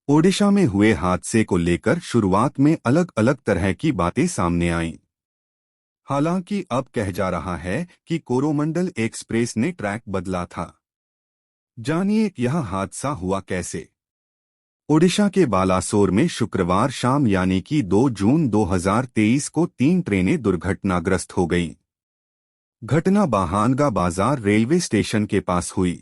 ओडिशा में हुए हादसे को लेकर शुरुआत में अलग अलग तरह की बातें सामने आईं। हालांकि अब कह जा रहा है कि कोरोमंडल एक्सप्रेस ने ट्रैक बदला था। जानिए यह हादसा हुआ कैसे। ओडिशा के बालासोर में शुक्रवार शाम यानी कि 2 जून 2023 को 3 ट्रेनें दुर्घटनाग्रस्त हो गईं। घटना बाहानगा बाजार रेलवे स्टेशन के पास हुई।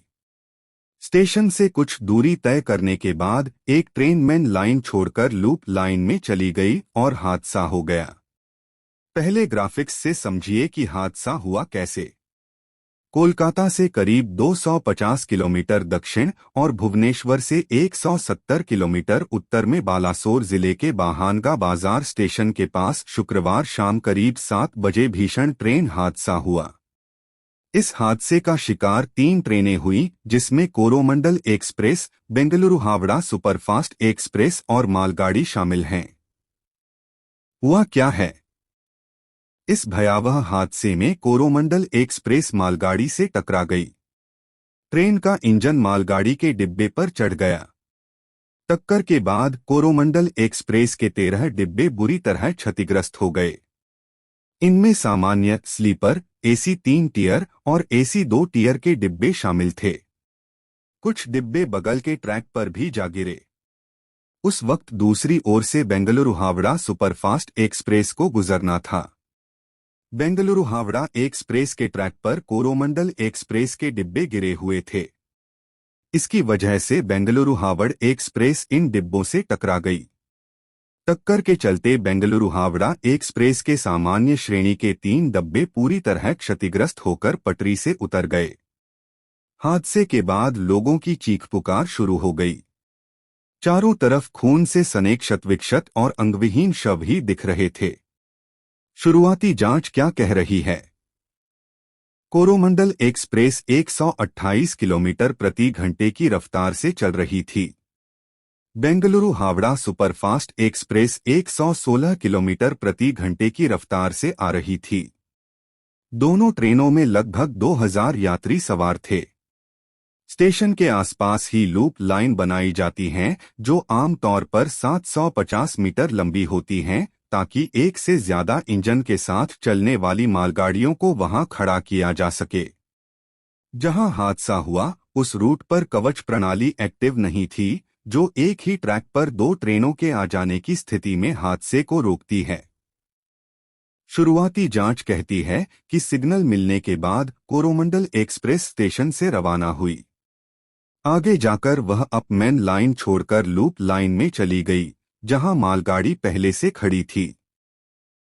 स्टेशन से कुछ दूरी तय करने के बाद एक ट्रेन मेन लाइन छोड़कर लूप लाइन में चली गई और हादसा हो गया। पहले ग्राफिक्स से समझिए कि हादसा हुआ कैसे। कोलकाता से करीब 250 किलोमीटर दक्षिण और भुवनेश्वर से 170 किलोमीटर उत्तर में बालासोर जिले के बाहानगा बाजार स्टेशन के पास शुक्रवार शाम करीब 7 बजे भीषण ट्रेन हादसा हुआ। इस हादसे का शिकार 3 ट्रेनें हुई, जिसमें Coromandel express, Bengaluru Howrah superfast express और मालगाड़ी शामिल हैं। हुआ क्या है? इस भयावह हादसे में कोरोमंडल एक्सप्रेस मालगाड़ी से टकरा गई। ट्रेन का इंजन मालगाड़ी के डिब्बे पर चढ़ गया। टक्कर के बाद कोरोमंडल एक्सप्रेस के 13 डिब्बे बुरी तरह क्षतिग्रस्त हो गए। इनमें सामान्य, स्लीपर, एसी 3 टियर और एसी 2 टियर के डिब्बे शामिल थे। कुछ डिब्बे बगल के ट्रैक पर भी जा गिरे। उस वक्त दूसरी ओर से बेंगलुरु हावड़ा सुपरफास्ट एक्सप्रेस को गुजरना था। बेंगलुरु हावड़ा एक्सप्रेस के ट्रैक पर कोरोमंडल एक्सप्रेस के डिब्बे गिरे हुए थे। इसकी वजह से बेंगलुरु हावड़ एक्सप्रेस इन डिब्बों से टकरा गई। टक्कर के चलते बेंगलुरु हावड़ा एक्सप्रेस के सामान्य श्रेणी के 3 डब्बे पूरी तरह क्षतिग्रस्त होकर पटरी से उतर गए। हादसे के बाद लोगों की चीख पुकार शुरू हो गई। चारों तरफ खून से सने क्षत-विक्षत और अंगविहीन शव ही दिख रहे थे। शुरुआती जांच क्या कह रही है? कोरोमंडल एक्सप्रेस 128 किलोमीटर प्रति घंटे की रफ्तार से चल रही थी। Bengaluru Howrah superfast express 116 kilometre प्रति घंटे की रफ्तार से आ रही थी। दोनों ट्रेनों में लगभग 2000 यात्री सवार थे। स्टेशन के आसपास ही लूप लाइन बनाई जाती हैं, जो आमतौर पर 750 मीटर लंबी होती हैं, ताकि एक से ज्यादा इंजन के साथ चलने वाली मालगाड़ियों को वहां खड़ा किया जा सके। जहां हादसा हुआ, उस रूट पर कवच प्रणाली एक्टिव नहीं थी, जो एक ही ट्रैक पर 2 ट्रेनों के आ जाने की स्थिति में हादसे को रोकती है। शुरुआती जांच कहती है कि सिग्नल मिलने के बाद कोरोमंडल एक्सप्रेस स्टेशन से रवाना हुई। आगे जाकर वह अप मेन लाइन छोड़कर लूप लाइन में चली गई, जहां मालगाड़ी पहले से खड़ी थी।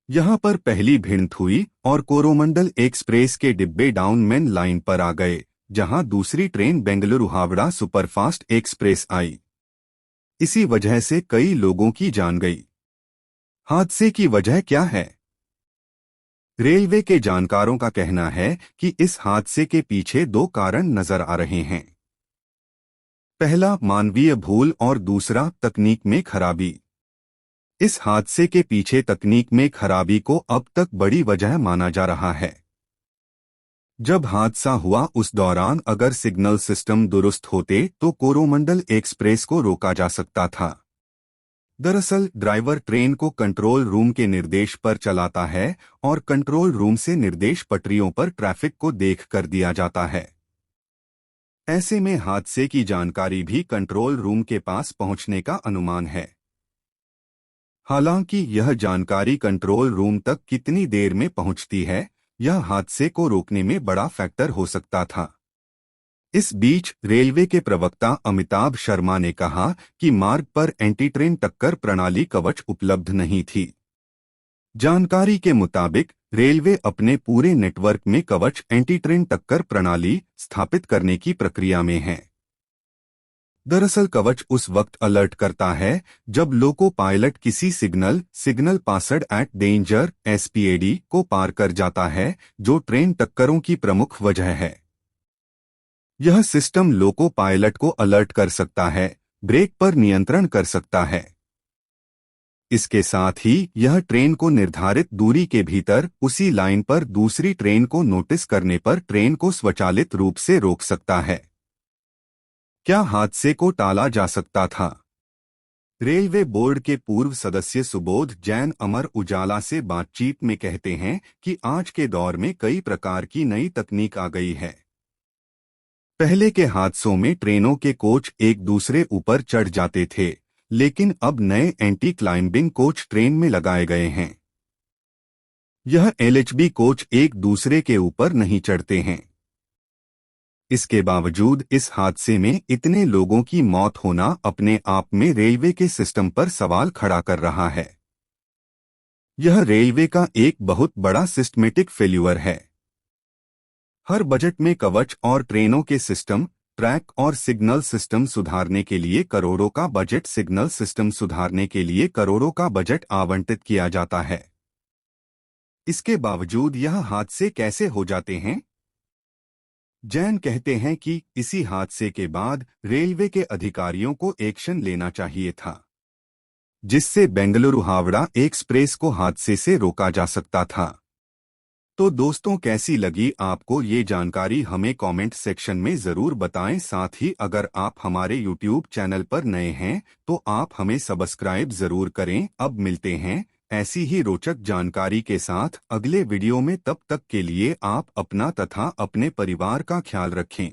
यहां पर पहली भिड़ंत हुई और कोरोमंडल एक्सप्रेस के डिब्बे डाउन मेन लाइन पर आ गए, जहां दूसरी train Bengaluru Howrah superfast express आई। इसी वजह से कई लोगों की जान गई। हादसे की वजह क्या है? रेलवे के जानकारों का कहना है कि इस हादसे के पीछे 2 कारण नजर आ रहे हैं। पहला, मानवीय भूल और दूसरा, तकनीक में खराबी। इस हादसे के पीछे तकनीक में खराबी को अब तक बड़ी वजह माना जा रहा है। जब हादसा हुआ उस दौरान अगर सिग्नल सिस्टम दुरुस्त होते तो कोरोमंडल एक्सप्रेस को रोका जा सकता था। दरअसल ड्राइवर ट्रेन को कंट्रोल रूम के निर्देश पर चलाता है और कंट्रोल रूम से निर्देश पटरियों पर ट्रैफिक को देख कर दिया जाता है। ऐसे में हादसे की जानकारी भी कंट्रोल रूम के पास पहुंचने का अनुमान है। हालांकि यह जानकारी कंट्रोल रूम तक कितनी देर में पहुंचती है, यह हादसे को रोकने में बड़ा फैक्टर हो सकता था। इस बीच रेलवे के प्रवक्ता अमिताभ शर्मा ने कहा कि मार्ग पर एंटी ट्रेन टक्कर प्रणाली कवच उपलब्ध नहीं थी। जानकारी के मुताबिक रेलवे अपने पूरे नेटवर्क में कवच एंटी ट्रेन टक्कर प्रणाली स्थापित करने की प्रक्रिया में है। दरअसल कवच उस वक्त अलर्ट करता है जब लोको पायलट किसी signal passed at danger (SPAD) को पार कर जाता है, जो ट्रेन टक्करों की प्रमुख वजह है। यह सिस्टम लोको पायलट को अलर्ट कर सकता है, ब्रेक पर नियंत्रण कर सकता है। इसके साथ ही यह ट्रेन को निर्धारित दूरी के भीतर उसी लाइन पर दूसरी ट्रेन को नोटिस करने पर ट्रेन को स्वचालित रूप से रोक सकता है। क्या हादसे को टाला जा सकता था? रेलवे बोर्ड के पूर्व सदस्य सुबोध जैन अमर उजाला से बातचीत में कहते हैं कि आज के दौर में कई प्रकार की नई तकनीक आ गई है। पहले के हादसों में ट्रेनों के कोच एक दूसरे ऊपर चढ़ जाते थे, लेकिन अब नए एंटी क्लाइंबिंग कोच ट्रेन में लगाए गए हैं। यह एलएचबी कोच एक दूसरे के ऊपर नहीं चढ़ते हैं। इसके बावजूद इस हादसे में इतने लोगों की मौत होना अपने आप में रेलवे के सिस्टम पर सवाल खड़ा कर रहा है। यह रेलवे का एक बहुत बड़ा सिस्टमेटिक फेल्यूर है। हर बजट में कवच और ट्रेनों के सिस्टम, ट्रैक और सिग्नल सिस्टम सुधारने के लिए करोड़ों का बजट सिग्नल सिस्टम सुधारने के लिए करोड़ों का बजट आवंटित किया जाता है। इसके बावजूद यह हादसे कैसे हो जाते हैं? जैन कहते हैं कि इसी हादसे के बाद रेलवे के अधिकारियों को एक्शन लेना चाहिए था, जिससे बेंगलुरु हावड़ा एक्सप्रेस को हादसे से रोका जा सकता था। तो दोस्तों, कैसी लगी आपको ये जानकारी हमें कमेंट सेक्शन में ज़रूर बताएं। साथ ही अगर आप हमारे YouTube चैनल पर नए हैं तो आप हमें सब्सक्राइब ज़रूर करें। अब मिलते हैं ऐसी ही रोचक जानकारी के साथ अगले वीडियो में। तब तक के लिए आप अपना तथा अपने परिवार का ख्याल रखें।